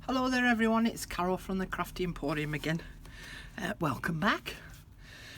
Hello there everyone, it's Carol from the Crafty Emporium again. Welcome back.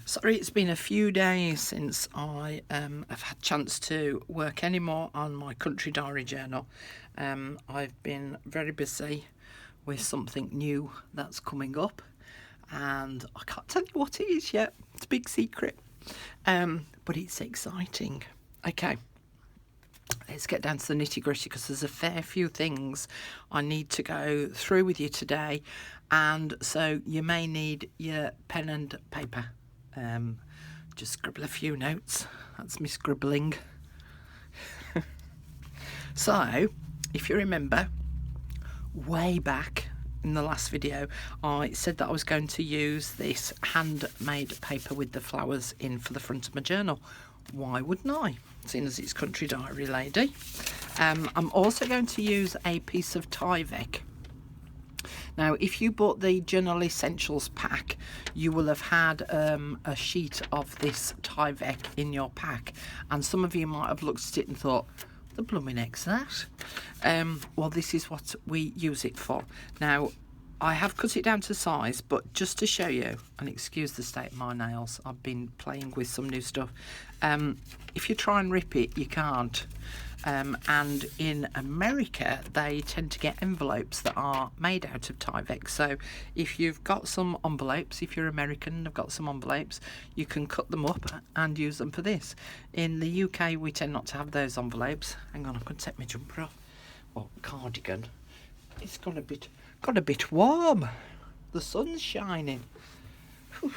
Sorry it's been a few days since I have had a chance to work any more on my country diary journal. I've been very busy with something new that's coming up and I can't tell you what it is yet. It's a big secret, but it's exciting. Okay. Let's get down to the nitty gritty because there's a fair few things I need to go through with you today, and so you may need your pen and paper. Just scribble a few notes. That's me scribbling. So, if you remember, way back in the last video, I said that I was going to use this handmade paper with the flowers in for the front of my journal. Why wouldn't I, seeing as it's country diary lady? I'm also going to use a piece of Tyvek. Now, if you bought the Journal Essentials pack, you will have had a sheet of this Tyvek in your pack, and some of you might have looked at it and thought, the blooming heck's that? Well, this is what we use it for. Now, I have cut it down to size, but just to show you, and excuse the state of my nails, I've been playing with some new stuff. If you try and rip it, you can't. And in America, they tend to get envelopes that are made out of Tyvek. So if you've got some envelopes, if you're American and have got some envelopes, you can cut them up and use them for this. In the UK, we tend not to have those envelopes. Hang on, I'm going to take my jumper off. Or cardigan. It's got a bit warm. The sun's shining. Whew.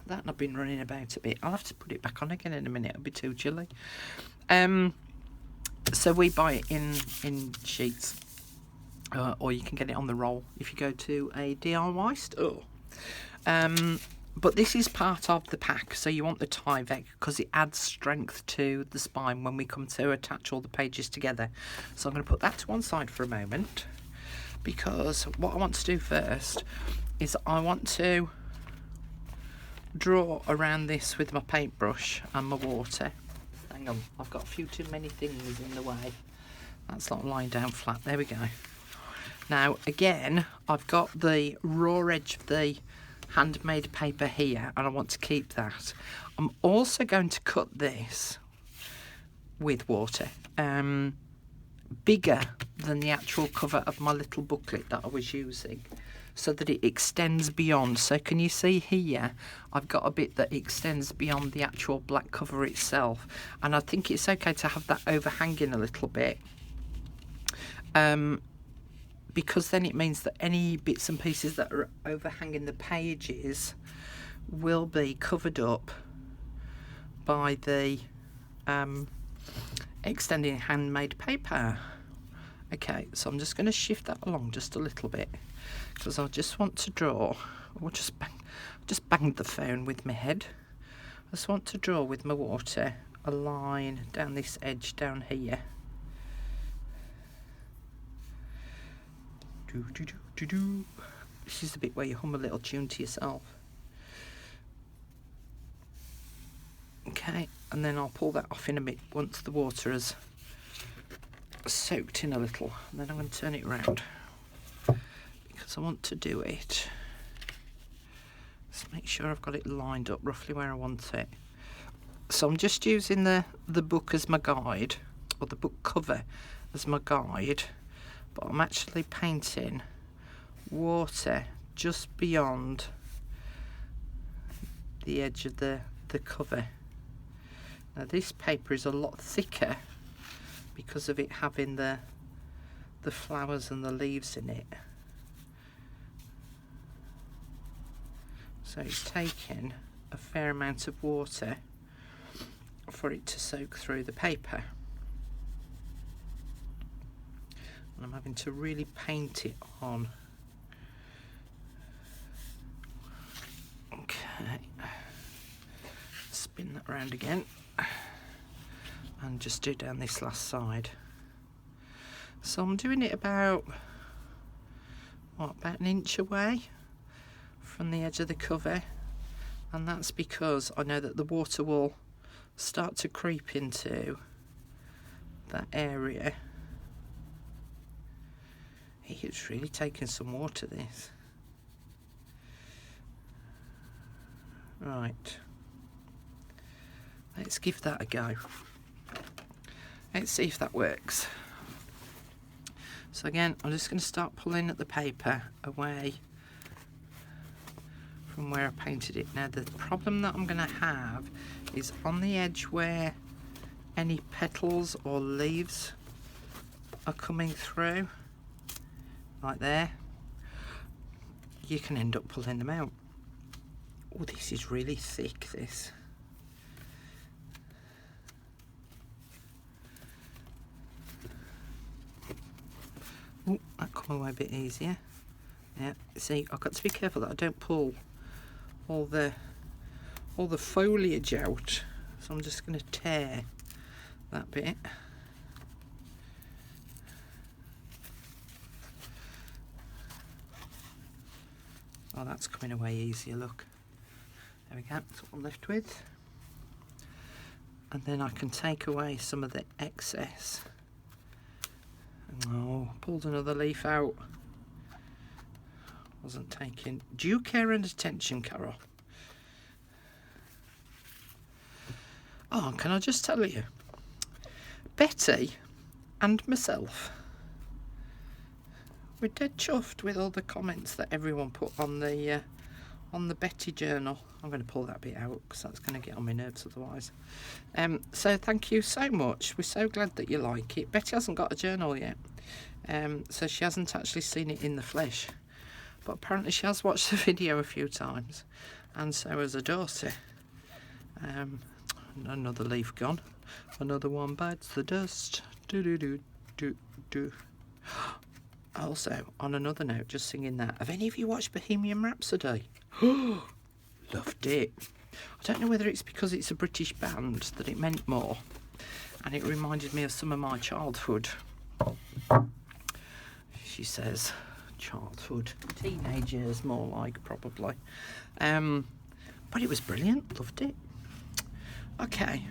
That and I've been running about a bit. I'll have to put it back on again in a minute. It'll be too chilly. So we buy it in sheets, or you can get it on the roll if you go to a DIY store. But this is part of the pack, so you want the Tyvek because it adds strength to the spine when we come to attach all the pages together. So I'm going to put that to one side for a moment, because what I want to do first is I want to draw around this with my paintbrush and my water. Hang on, I've got a few too many things in the way. That's not lying down flat. There we go. Now, again, I've got the raw edge of the handmade paper here, and I want to keep that. I'm also going to cut this with water, bigger than the actual cover of my little booklet that I was using, so that it extends beyond. So can you see here, I've got a bit that extends beyond the actual black cover itself, and I think it's okay to have that overhanging a little bit, because then it means that any bits and pieces that are overhanging the pages will be covered up by the extending handmade paper. Okay, so I'm just going to shift that along just a little bit, because I just want to draw, or just banged the phone with my head. I just want to draw with my water a line down this edge down here. This is the bit where you hum a little tune to yourself. Okay, and then I'll pull that off in a bit once the water has soaked in a little, and then I'm going to turn it around because I want to do it. Let's make sure I've got it lined up roughly where I want it. So I'm just using the book as my guide, or the book cover as my guide, but I'm actually painting water just beyond the edge of the cover. Now this paper is a lot thicker because of it having the flowers and the leaves in it. So it's taken a fair amount of water for it to soak through the paper. And I'm having to really paint it on. Okay. Spin that round again. And just do down this last side. So I'm doing it about an inch away from the edge of the cover, and that's because I know that the water will start to creep into that area It's really taking some water, this. Right. Let's give that a go. Let's see if that works. So again, I'm just going to start pulling at the paper away from where I painted it. Now the problem that I'm going to have is on the edge where any petals or leaves are coming through, like there, you can end up pulling them out. Oh, this is really thick, this. Oh, that come away a bit easier. Yeah, see, I've got to be careful that I don't pull all the foliage out. So I'm just going to tear that bit. Oh, that's coming away easier, look. There we go, that's what I'm left with. And then I can take away some of the excess. Oh, pulled another leaf out. Wasn't taking due care and attention, Carol. Oh, and can I just tell you, Betty and myself, we're dead chuffed with all the comments that everyone put on the Betty journal. I'm going to pull that bit out because that's going to get on my nerves otherwise. So thank you so much. We're so glad that you like it. Betty hasn't got a journal yet, so she hasn't actually seen it in the flesh, but apparently she has watched the video a few times, and so has her daughter. Another leaf gone. Another one bites the dust. Do do do do do. Also, on another note, just singing that, have any of you watched Bohemian Rhapsody? Loved it. I don't know whether it's because it's a British band that it meant more, and it reminded me of some of my childhood. She says childhood, teenage years more like, probably. But it was brilliant, loved it. Okay,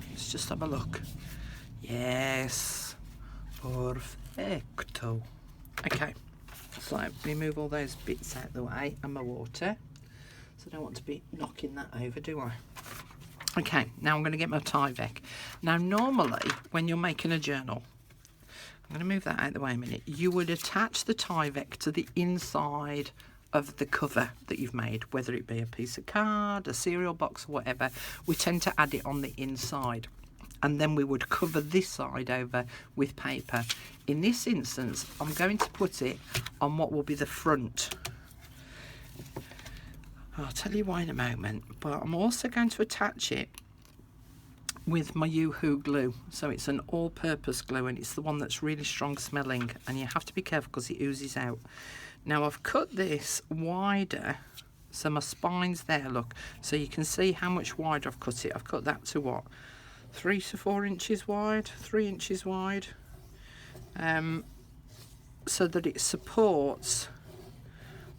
let's just have a look. Yes, perfecto. Okay, so remove all those bits out of the way and my water. So I don't want to be knocking that over, do I? Okay, now I'm going to get my Tyvek. Now normally when you're making a journal, I'm going to move that out of the way a minute, you would attach the Tyvek to the inside of the cover that you've made, whether it be a piece of card, a cereal box or whatever. We tend to add it on the inside, and then we would cover this side over with paper. In this instance, I'm going to put it on what will be the front. I'll tell you why in a moment, but I'm also going to attach it with my Yoo-hoo glue. So it's an all-purpose glue, and it's the one that's really strong smelling, and you have to be careful because it oozes out. Now I've cut this wider, so my spine's there, look, so you can see how much wider I've cut it. I've cut that to what, 3 to 4 inches wide, 3 inches wide, so that it supports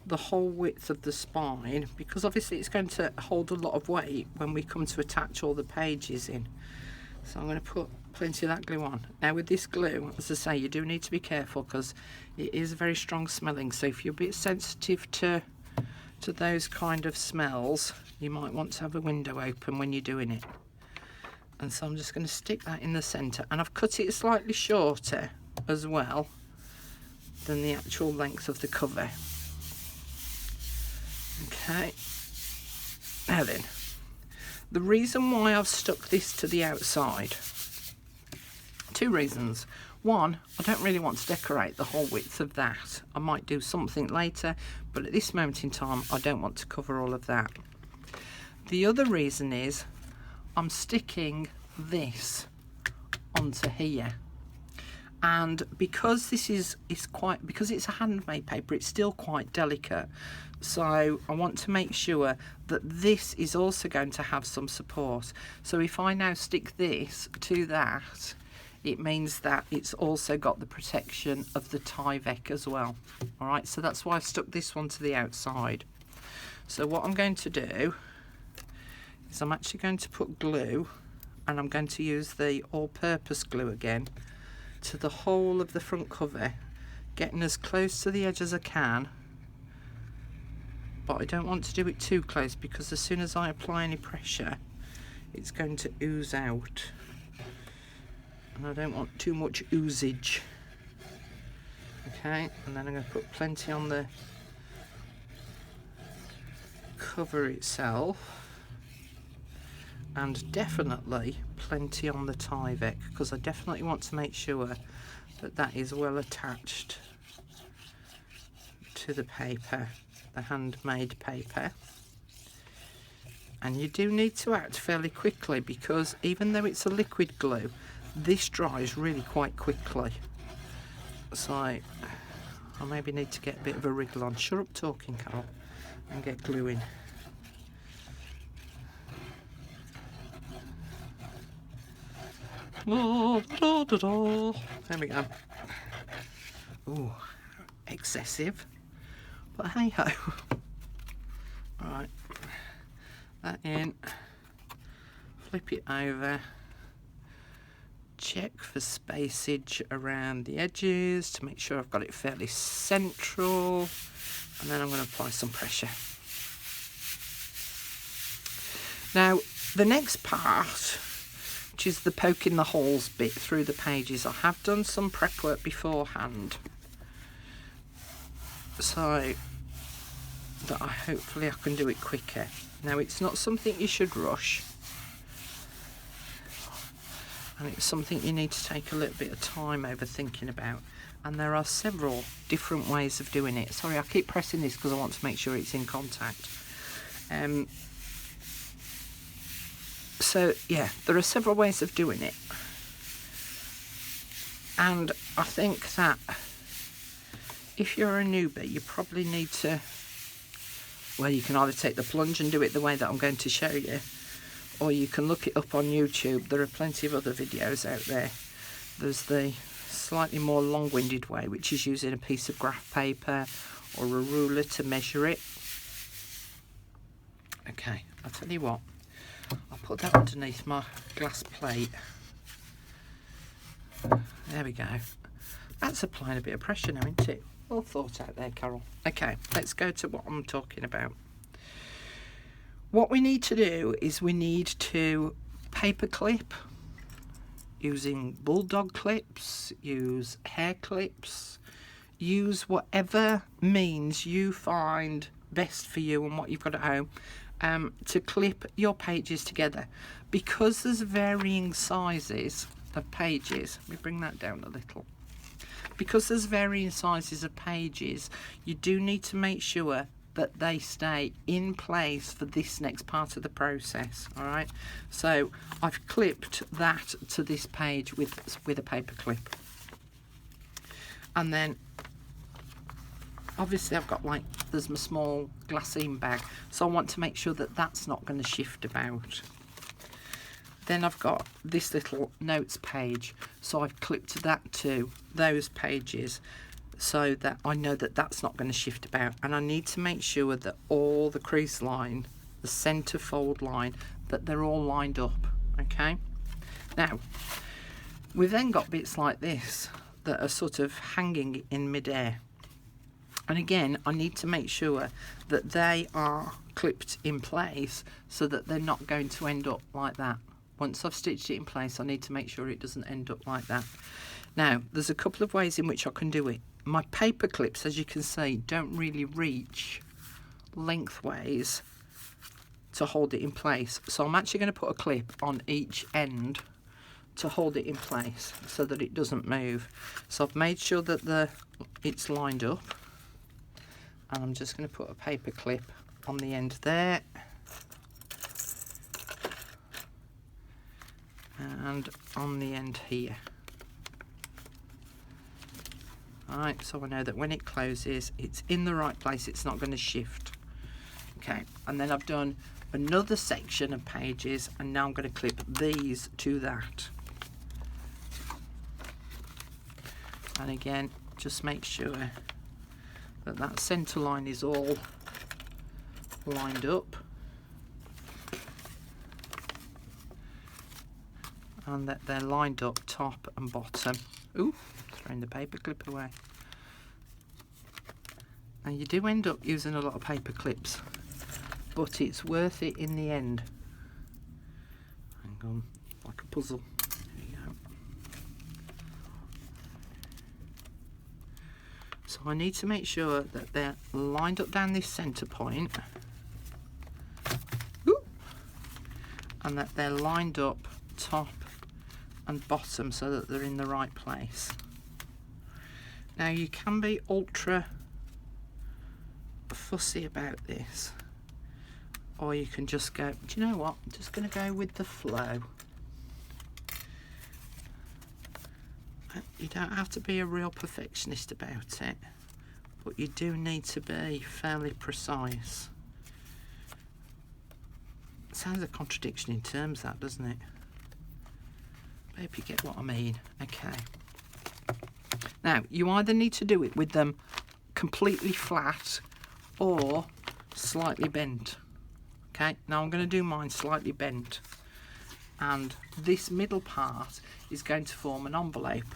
the whole width of the spine, because obviously it's going to hold a lot of weight when we come to attach all the pages in. So I'm going to put plenty of that glue on. Now with this glue, as I say, you do need to be careful because it is very strong smelling, so if you're a bit sensitive to those kind of smells, you might want to have a window open when you're doing it. And so I'm just going to stick that in the centre, and I've cut it slightly shorter as well than the actual length of the cover. Okay, now then, the reason why I've stuck this to the outside, 2 reasons. One, I don't really want to decorate the whole width of that. I might do something later, but at this moment in time I don't want to cover all of that. The other reason is I'm sticking this onto here, and because this is quite, because it's a handmade paper, it's still quite delicate, so I want to make sure that this is also going to have some support. So if I now stick this to that, it means that it's also got the protection of the Tyvek as well. All right, so that's why I've stuck this one to the outside. So what I'm going to do is I'm actually going to put glue, and I'm going to use the all-purpose glue again to the whole of the front cover getting as close to the edge as I can, but I don't want to do it too close because as soon as I apply any pressure it's going to ooze out, and I don't want too much oozage. Okay, and then I'm going to put plenty on the cover itself, and definitely plenty on the Tyvek, because I definitely want to make sure that that is well attached to the paper, the handmade paper. And you do need to act fairly quickly, because even though it's a liquid glue, this dries really quite quickly. So I maybe need to get a bit of a wriggle on. Shut up talking, Carol, and get gluing. There we go. Ooh, excessive, but hey ho. Right, that in, flip it over, check for spacage around the edges to make sure I've got it fairly central, and then I'm going to apply some pressure. Now the next part, which is the poking the holes bit through the pages, I have done some prep work beforehand, so that hopefully I can do it quicker. Now it's not something you should rush, and it's something you need to take a little bit of time over thinking about, and there are several different ways of doing it. Sorry, I keep pressing this because I want to make sure it's in contact. So yeah, there are several ways of doing it, and I think that if you're a newbie you probably need to, well, you can either take the plunge and do it the way that I'm going to show you, or you can look it up on YouTube. There are plenty of other videos out there. There's the slightly more long-winded way, which is using a piece of graph paper or a ruler to measure it. Okay, I'll tell you what, I'll put that underneath my glass plate. There we go. That's applying a bit of pressure now, isn't it? Well thought out there, Carol. Okay, let's go to what I'm talking about. What we need to do is we need to paper clip using bulldog clips, use hair clips, use whatever means you find best for you and what you've got at home, to clip your pages together. Because there's varying sizes of pages, let me bring that down a little. Because there's varying sizes of pages, you do need to make sure that they stay in place for this next part of the process. All right, so I've clipped that to this page with a paper clip, and then obviously I've got, like, there's my small glassine bag, so I want to make sure that that's not going to shift about. Then I've got this little notes page, so I've clipped that to those pages so that I know that that's not going to shift about. And I need to make sure that all the crease line, the centre fold line, that they're all lined up. Okay, now we've then got bits like this that are sort of hanging in midair, and again I need to make sure that they are clipped in place so that they're not going to end up like that. Once I've stitched it in place, I need to make sure it doesn't end up like that. Now, there's a couple of ways in which I can do it. My paper clips, as you can see, don't really reach lengthways to hold it in place. So I'm actually going to put a clip on each end to hold it in place so that it doesn't move. So I've made sure that it's lined up, and I'm just going to put a paper clip on the end there, and on the end here. Alright, so I know that when it closes it's in the right place, it's not going to shift. Okay, and then I've done another section of pages, and now I'm going to clip these to that. And again, just make sure that that centre line is all lined up, and that they're lined up top and bottom. Ooh, throwing the paper clip away. And you do end up using a lot of paper clips, but it's worth it in the end. Hang on, like a puzzle. There you go. So I need to make sure that they're lined up down this centre point. Ooh. And that they're lined up top and bottom so that they're in the right place. Now you can be ultra fussy about this, or you can just go, do you know what, I'm just going to go with the flow. You don't have to be a real perfectionist about it, but you do need to be fairly precise. Sounds a contradiction in terms, that, doesn't it? I hope you get what I mean. Okay. Now, you either need to do it with them completely flat or slightly bent. Okay, now I'm going to do mine slightly bent, and this middle part is going to form an envelope.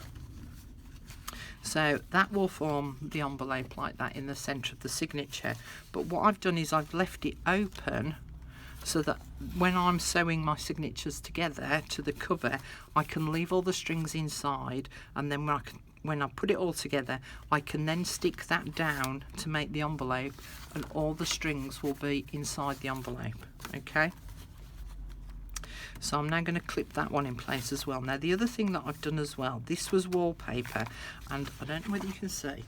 So that will form the envelope like that in the centre of the signature. But what I've done is I've left it open so that when I'm sewing my signatures together to the cover, I can leave all the strings inside, and then when I put it all together, I can then stick that down to make the envelope, and all the strings will be inside the envelope. Okay, so I'm now going to clip that one in place as well. Now the other thing that I've done as well, this was wallpaper, and I don't know whether you can see,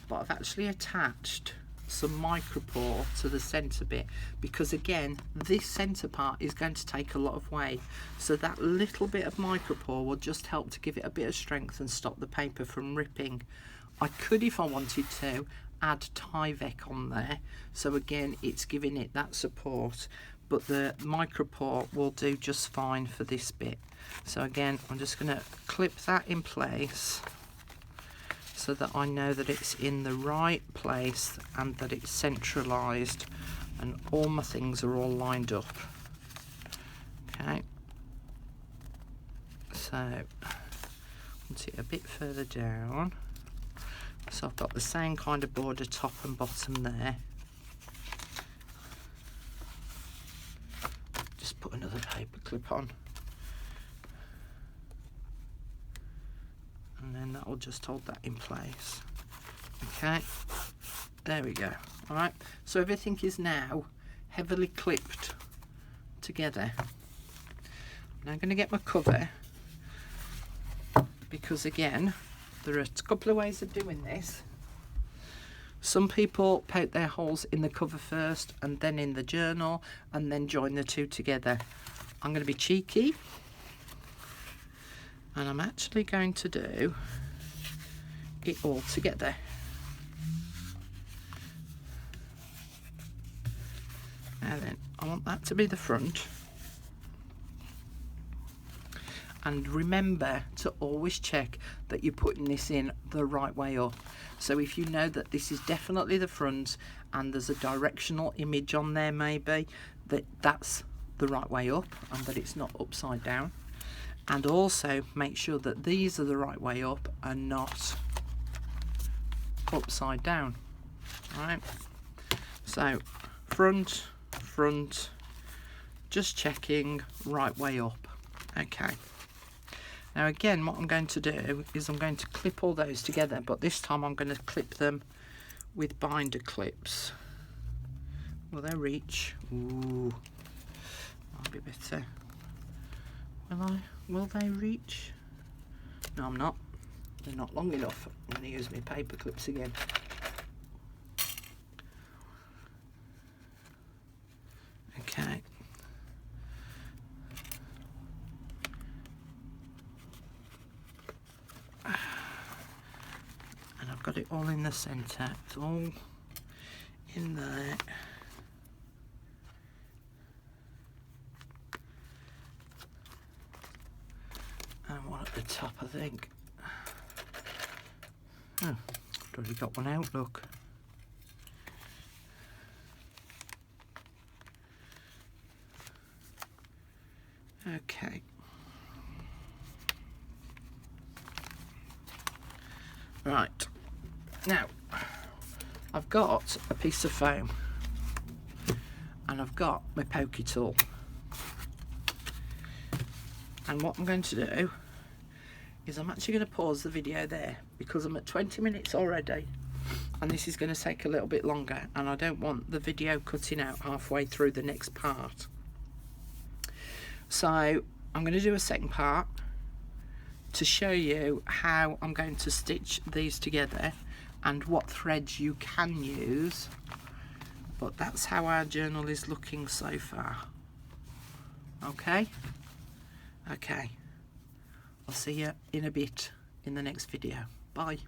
but I've actually attached some micropore to the centre bit, because again this centre part is going to take a lot of weight, so that little bit of micropore will just help to give it a bit of strength and stop the paper from ripping. I could, if I wanted to, add Tyvek on there, so again it's giving it that support, but the micropore will do just fine for this bit. So again, I'm just going to clip that in place so that I know that it's in the right place and that it's centralised and all my things are all lined up. Okay, so put it a bit further down, so I've got the same kind of border top and bottom there. Just put another paper clip on, and then that will just hold that in place. Okay, there we go. All right, so everything is now heavily clipped together. Now I'm going to get my cover, because again there are a couple of ways of doing this. Some people poke their holes in the cover first and then in the journal and then join the two together. I'm going to be cheeky, and I'm actually going to do it all together. Now then, I want that to be the front, and remember to always check that you're putting this in the right way up. So if you know that this is definitely the front and there's a directional image on there, maybe that's the right way up and that it's not upside down. And also make sure that these are the right way up and not upside down. All right, so front, just checking, right way up. Okay, now again what I'm going to do is I'm going to clip all those together, but this time I'm going to clip them with binder clips. Will they reach? Ooh, might be better. Will they reach? No, I'm not. They're not long enough. I'm going to use my paper clips again. Okay. And I've got it all in the centre. It's all in there. And one at the top, I think. Oh, I've already got one out, look. Okay. Right. Now, I've got a piece of foam and I've got my pokey tool, and what I'm going to do is I'm actually going to pause the video there because I'm at 20 minutes already and this is going to take a little bit longer, and I don't want the video cutting out halfway through the next part. So I'm going to do a second part to show you how I'm going to stitch these together and what threads you can use. But that's how our journal is looking so far. Okay? Okay. I'll see you in a bit in the next video. Bye.